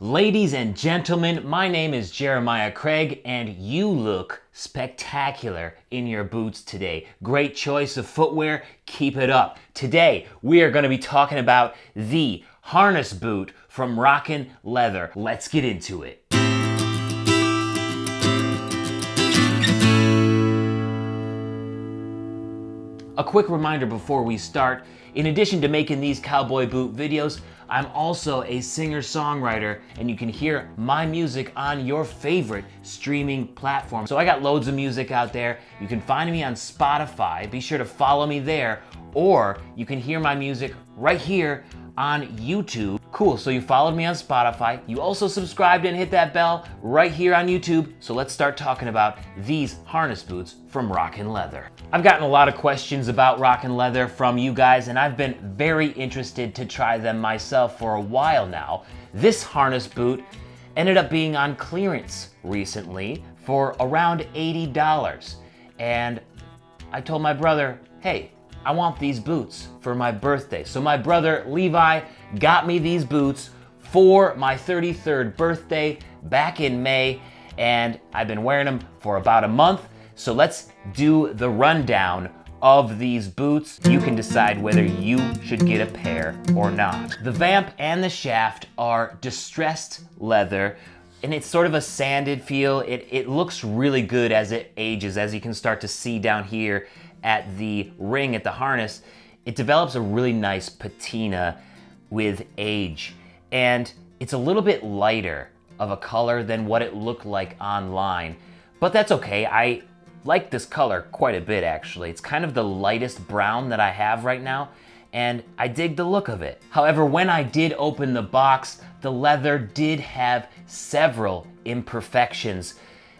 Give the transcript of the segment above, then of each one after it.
Ladies and gentlemen, my name is Jeremiah Craig, and you look spectacular in your boots today. Great choice of footwear, keep it up. Today, we are going to be talking about the harness boot from RockinLeather. Let's get into it. A quick reminder before we start, in addition to making these cowboy boot videos, I'm also a singer-songwriter, and you can hear my music on your favorite streaming platform. So I got loads of music out there. You can find me on Spotify. Be sure to follow me there, or you can hear my music right here on YouTube. Cool, so you followed me on Spotify. You also subscribed and hit that bell right here on YouTube. So let's start talking about these harness boots from RockinLeather. I've gotten a lot of questions about RockinLeather from you guys, and I've been very interested to try them myself for a while now. This harness boot ended up being on clearance recently for around $80. And I told my brother, hey, I want these boots for my birthday. So my brother Levi got me these boots for my 33rd birthday back in May, and I've been wearing them for about a month. So let's do the rundown of these boots. You can decide whether you should get a pair or not. The vamp and the shaft are distressed leather, and it's sort of a sanded feel. It looks really good as it ages, as you can start to see down here at the ring at the harness. It develops a really nice patina with age, and it's a little bit lighter of a color than what it looked like online, but that's okay. I like this color quite a bit, actually. It's kind of the lightest brown that I have right now, and I dig the look of it. However, when I did open the box, the leather did have several imperfections,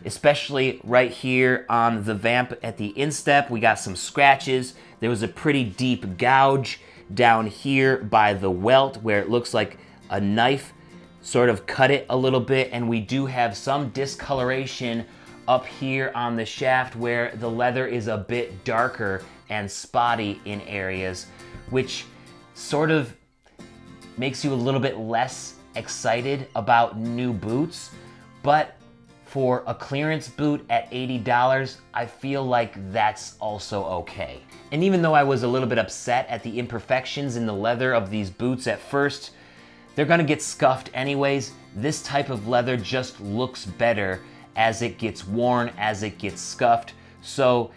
especially right here on the vamp at the instep. We got some scratches. There was a pretty deep gouge down here by the welt where it looks like a knife sort of cut it a little bit, and we do have some discoloration up here on the shaft where the leather is a bit darker and spotty in areas, which sort of makes you a little bit less excited about new boots. But for a clearance boot at $80, I feel like that's also okay. And even though I was a little bit upset at the imperfections in the leather of these boots at first, they're gonna get scuffed anyways. This type of leather just looks better as it gets worn, as it gets scuffed. So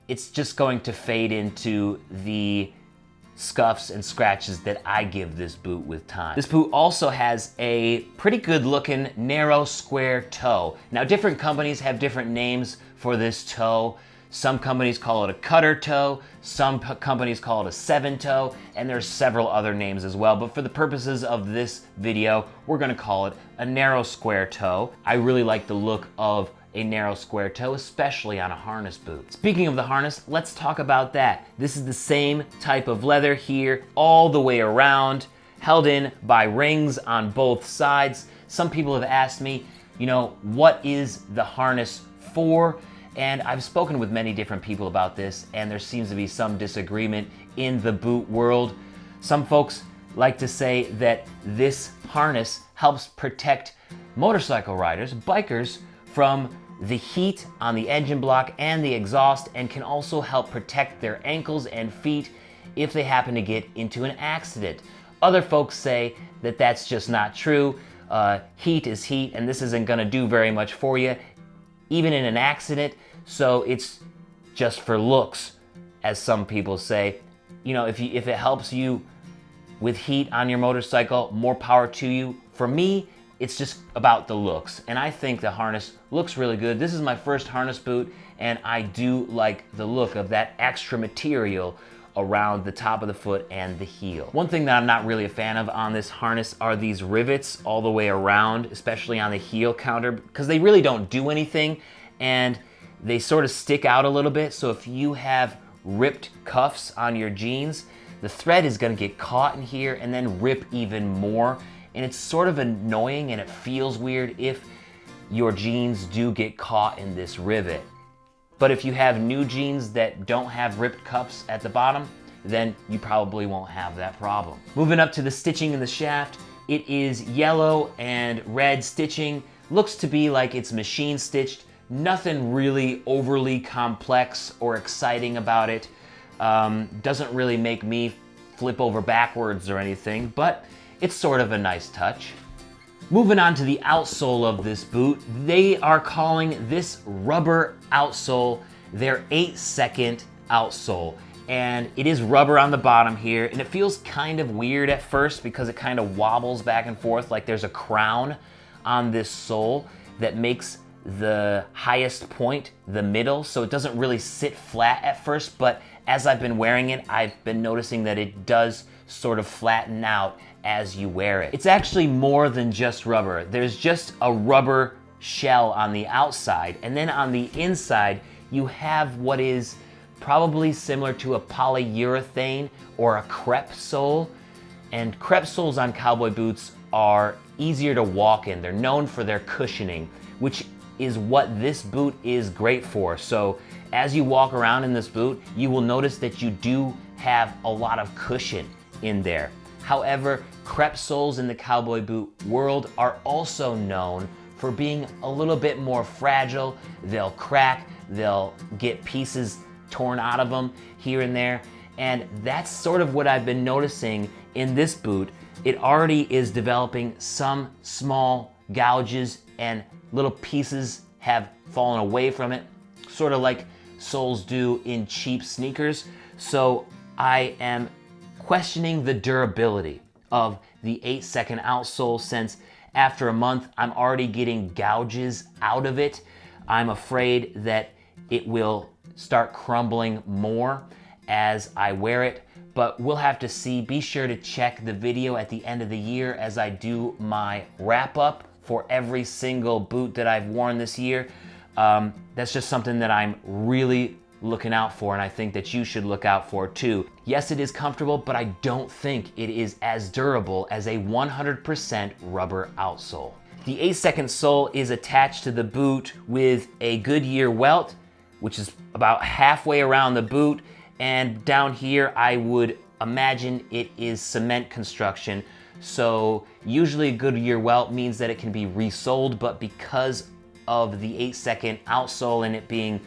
it's just going to fade into the scuffs and scratches that I give this boot with time. This boot also has a pretty good looking narrow square toe. Now, different companies have different names for this toe. Some companies call it a cutter toe, some companies call it a 7-toe, and there's several other names as well. But for the purposes of this video, we're gonna call it a narrow square toe. I really like the look of a narrow square toe, especially on a harness boot. Speaking of the harness, let's talk about that. This is the same type of leather here, all the way around, held in by rings on both sides. Some people have asked me, what is the harness for? And I've spoken with many different people about this, and there seems to be some disagreement in the boot world. Some folks like to say that this harness helps protect motorcycle riders, bikers, from the heat on the engine block and the exhaust, and can also help protect their ankles and feet if they happen to get into an accident. Other folks say that that's just not true. Heat is heat, and this isn't gonna do very much for you, even in an accident, so it's just for looks, as some people say. If it helps you with heat on your motorcycle, more power to you. For me, it's just about the looks, and I think the harness looks really good. This is my first harness boot, and I do like the look of that extra material around the top of the foot and the heel. One thing that I'm not really a fan of on this harness are these rivets all the way around, especially on the heel counter, because they really don't do anything, and they sort of stick out a little bit. So if you have ripped cuffs on your jeans, the thread is gonna get caught in here and then rip even more. And it's sort of annoying, and it feels weird if your jeans do get caught in this rivet. But if you have new jeans that don't have ripped cuffs at the bottom, then you probably won't have that problem. Moving up to the stitching in the shaft, It is yellow and red stitching. Looks to be like it's machine stitched. Nothing really overly complex or exciting about it. Doesn't really make me flip over backwards or anything, but it's sort of a nice touch. Moving on to the outsole of this boot, they are calling this rubber outsole their 8-second outsole. And it is rubber on the bottom here, and it feels kind of weird at first because it kind of wobbles back and forth like there's a crown on this sole that makes the highest point the middle, so it doesn't really sit flat at first, but as I've been wearing it, I've been noticing that it does sort of flatten out as you wear it. It's actually more than just rubber. There's just a rubber shell on the outside, and then on the inside, you have what is probably similar to a polyurethane or a crepe sole. And crepe soles on cowboy boots are easier to walk in. They're known for their cushioning, which is what this boot is great for. So as you walk around in this boot, you will notice that you do have a lot of cushion in there. However, crepe soles in the cowboy boot world are also known for being a little bit more fragile. They'll crack, they'll get pieces torn out of them here and there. And that's sort of what I've been noticing in this boot. It already is developing some small gouges and little pieces have fallen away from it, sort of like soles do in cheap sneakers. So I am questioning the durability of the 8-second outsole, since after a month I'm already getting gouges out of it. I'm afraid that it will start crumbling more as I wear it, but we'll have to see. Be sure to check the video at the end of the year as I do my wrap up for every single boot that I've worn this year. That's just something that I'm really looking out for, and I think that you should look out for too. Yes, it is comfortable, but I don't think it is as durable as a 100% rubber outsole. The 8-second sole is attached to the boot with a Goodyear welt, which is about halfway around the boot, and down here I would imagine it is cement construction. So usually a Goodyear welt means that it can be resoled, but because of the 8-second outsole and it being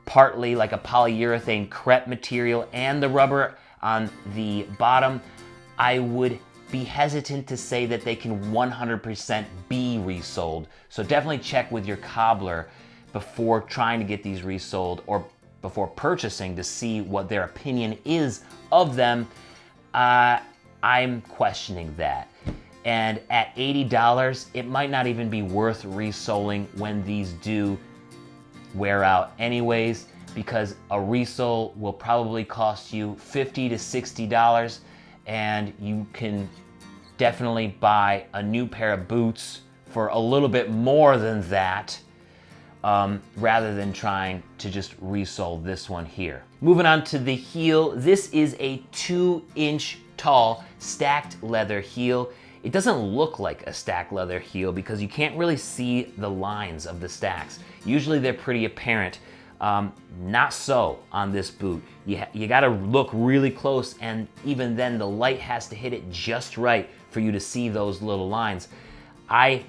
partly like a polyurethane crepe material and the rubber on the bottom, I would be hesitant to say that they can 100% be resoled. So definitely check with your cobbler before trying to get these resoled or before purchasing to see what their opinion is of them. I'm questioning that. And at $80, it might not even be worth resoling when these do wear out anyways, because a resole will probably cost you $50 to $60, and you can definitely buy a new pair of boots for a little bit more than that, rather than trying to just resole this one here. Moving on to the heel, this is a 2-inch tall stacked leather heel. It doesn't look like a stacked leather heel because you can't really see the lines of the stacks. Usually they're pretty apparent. Not so on this boot. You gotta look really close, and even then the light has to hit it just right for you to see those little lines. I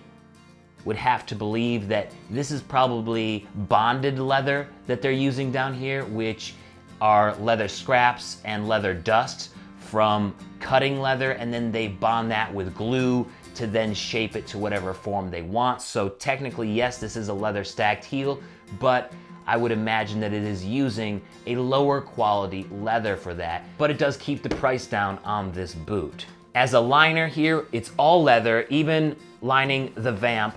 would have to believe that this is probably bonded leather that they're using down here, which are leather scraps and leather dust from cutting leather, and then they bond that with glue to then shape it to whatever form they want. So technically, yes, this is a leather stacked heel, but I would imagine that it is using a lower quality leather for that, but it does keep the price down on this boot. As a liner here, it's all leather, even lining the vamp,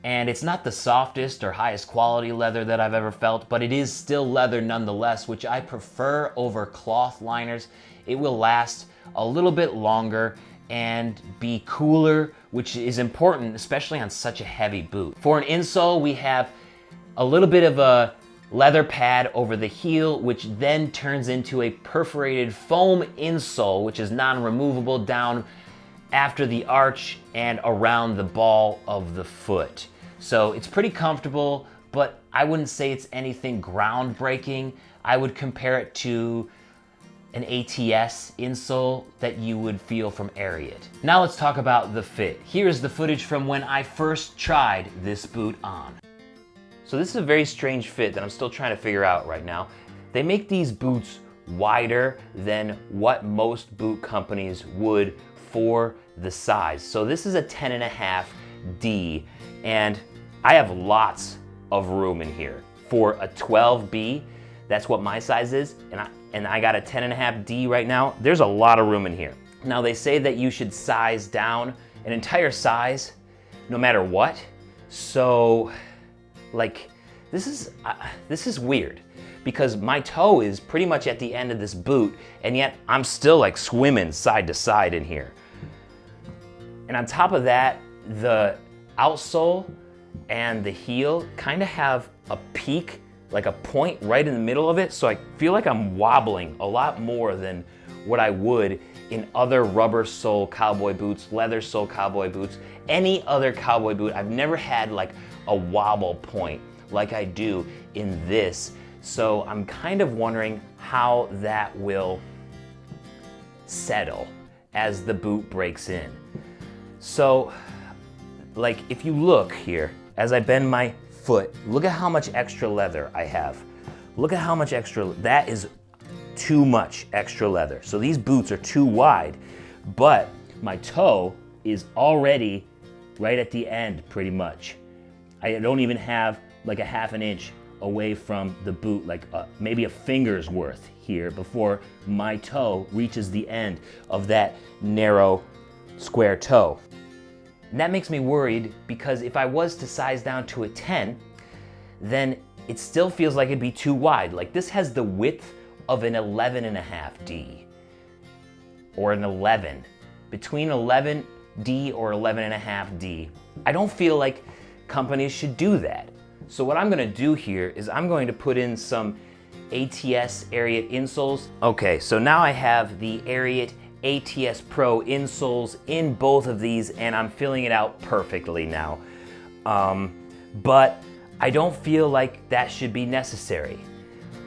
and it's not the softest or highest quality leather that I've ever felt, but it is still leather nonetheless, which I prefer over cloth liners. It will last a little bit longer and be cooler, which is important, especially on such a heavy boot. For an insole, we have a little bit of a leather pad over the heel, which then turns into a perforated foam insole, which is non-removable down after the arch and around the ball of the foot. So it's pretty comfortable, but I wouldn't say it's anything groundbreaking. I would compare it to an ATS insole that you would feel from Ariat. Now let's talk about the fit. Here's the footage from when I first tried this boot on. So this is a very strange fit that I'm still trying to figure out right now. They make these boots wider than what most boot companies would for the size. So this is a 10.5 D, and I have lots of room in here. For a 12B, that's what my size is, and I got a 10.5 D right now. There's a lot of room in here. Now they say that you should size down an entire size no matter what. So like this is weird because my toe is pretty much at the end of this boot, and yet I'm still like swimming side to side in here. And on top of that, the outsole and the heel kind of have a peak, like a point right in the middle of it, so I feel like I'm wobbling a lot more than what I would in other rubber sole cowboy boots, leather sole cowboy boots, any other cowboy boot. I've never had like a wobble point like I do in this, so I'm kind of wondering how that will settle as the boot breaks in. So like if you look here, as I bend my foot, look at how much extra leather I have. Look at how much extra, that is too much extra leather. So these boots are too wide, but my toe is already right at the end pretty much. I don't even have like a half an inch away from the boot, like maybe a finger's worth here before my toe reaches the end of that narrow square toe. And that makes me worried because if I was to size down to a 10, then it still feels like it'd be too wide. Like this has the width of an 11.5 D or an 11. Between 11D or 11.5 D. I don't feel like companies should do that. So what I'm gonna do here is I'm going to put in some ATS Ariat insoles. Okay, so now I have the Ariat ATS Pro insoles in both of these, and I'm filling it out perfectly now. But I don't feel like that should be necessary.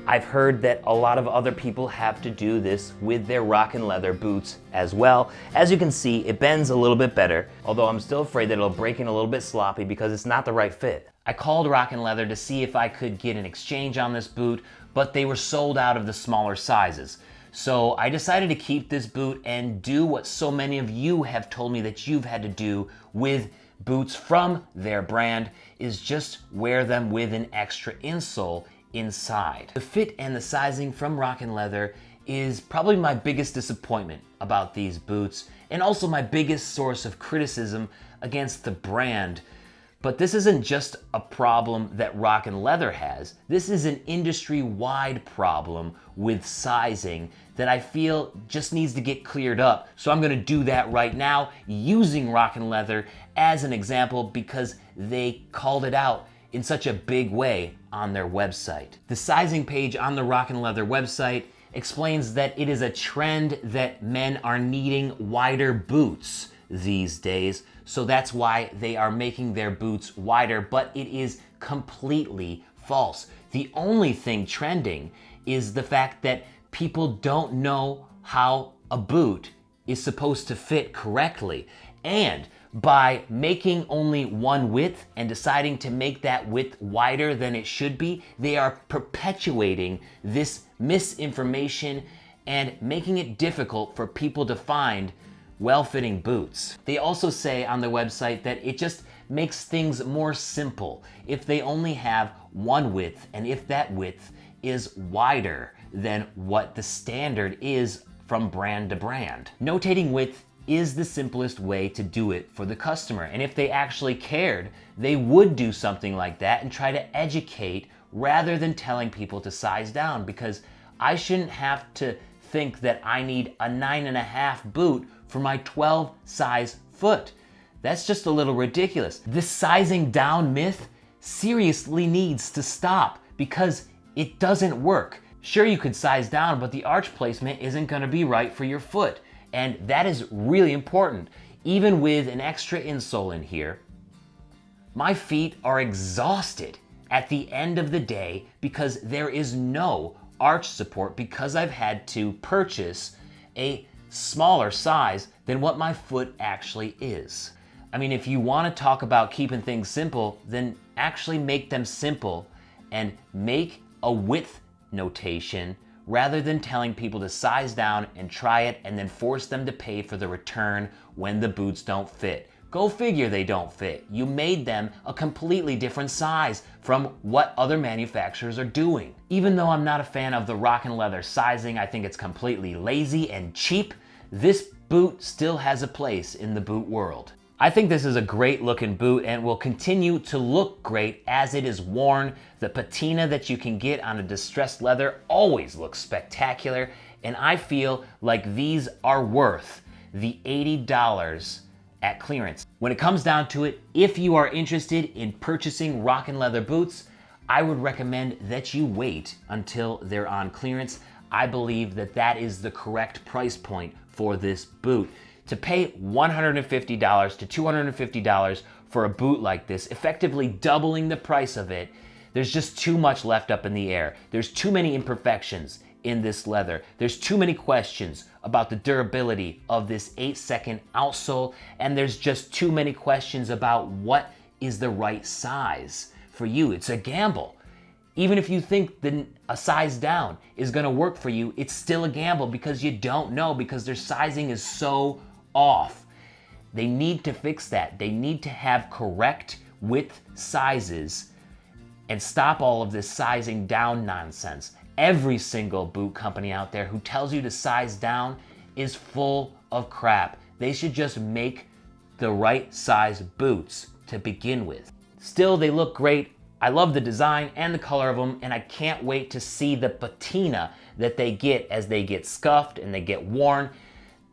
I've heard that a lot of other people have to do this with their RockinLeather boots as well. As you can see, it bends a little bit better, although I'm still afraid that it'll break in a little bit sloppy because it's not the right fit. I called RockinLeather to see if I could get an exchange on this boot, but they were sold out of the smaller sizes. So I decided to keep this boot and do what so many of you have told me that you've had to do with boots from their brand, is just wear them with an extra insole inside. The fit and the sizing from RockinLeather is probably my biggest disappointment about these boots, and also my biggest source of criticism against the brand. But this isn't just a problem that RockinLeather has. This is an industry-wide problem with sizing that I feel just needs to get cleared up. So I'm gonna do that right now using RockinLeather as an example because they called it out in such a big way on their website. The sizing page on the RockinLeather website explains that it is a trend that men are needing wider boots these days, so that's why they are making their boots wider, but it is completely false. The only thing trending is the fact that people don't know how a boot is supposed to fit correctly, and by making only one width and deciding to make that width wider than it should be, they are perpetuating this misinformation and making it difficult for people to find well-fitting boots. They also say on their website that it just makes things more simple if they only have one width and if that width is wider than what the standard is from brand to brand. Notating width is the simplest way to do it for the customer, and if they actually cared, they would do something like that and try to educate rather than telling people to size down, because I shouldn't have to think that I need a 9.5 boot for my 12 size foot. That's just a little ridiculous. This sizing down myth seriously needs to stop because it doesn't work. Sure, you could size down, but the arch placement isn't gonna be right for your foot. And that is really important. Even with an extra insole in here, my feet are exhausted at the end of the day because there is no arch support because I've had to purchase a smaller size than what my foot actually is. I mean, if you want to talk about keeping things simple, then actually make them simple and make a width notation rather than telling people to size down and try it and then force them to pay for the return when the boots don't fit. Go figure they don't fit. You made them a completely different size from what other manufacturers are doing. Even though I'm not a fan of the RockinLeather sizing, I think it's completely lazy and cheap, this boot still has a place in the boot world. I think this is a great looking boot and will continue to look great as it is worn. The patina that you can get on a distressed leather always looks spectacular, and I feel like these are worth the $80 at clearance. When it comes down to it, if you are interested in purchasing RockinLeather boots, I would recommend that you wait until they're on clearance. I believe that that is the correct price point for this boot. To pay $150 to $250 for a boot like this, effectively doubling the price of it, there's just too much left up in the air. There's too many imperfections in this leather. There's too many questions about the durability of this 8-second outsole, and there's just too many questions about what is the right size for you. It's a gamble. Even if you think that a size down is gonna work for you, it's still a gamble because you don't know, because their sizing is so off. They need to fix that. They need to have correct width sizes and stop all of this sizing down nonsense. Every single boot company out there who tells you to size down is full of crap. They should just make the right size boots to begin with. Still, they look great. I love the design and the color of them, and I can't wait to see the patina that they get as they get scuffed and they get worn.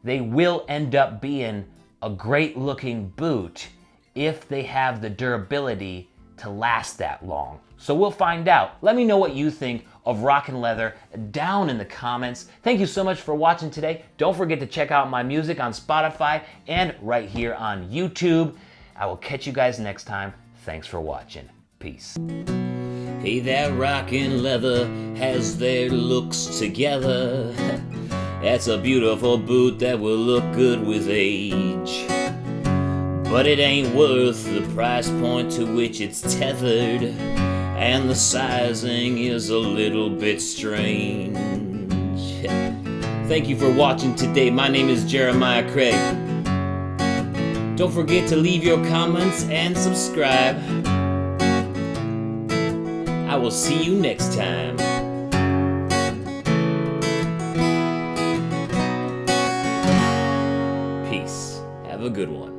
They will end up being a great looking boot if they have the durability to last that long. So we'll find out. Let me know what you think of RockinLeather down in the comments. Thank you so much for watching today. Don't forget to check out my music on Spotify and right here on YouTube. I will catch you guys next time. Thanks for watching. Peace. Hey, that RockinLeather has their looks together. That's a beautiful boot that will look good with age. But it ain't worth the price point to which it's tethered, and the sizing is a little bit strange. Thank you for watching today. My name is Jeremiah Craig. Don't forget to leave your comments and subscribe. I will see you next time. Peace. Have a good one.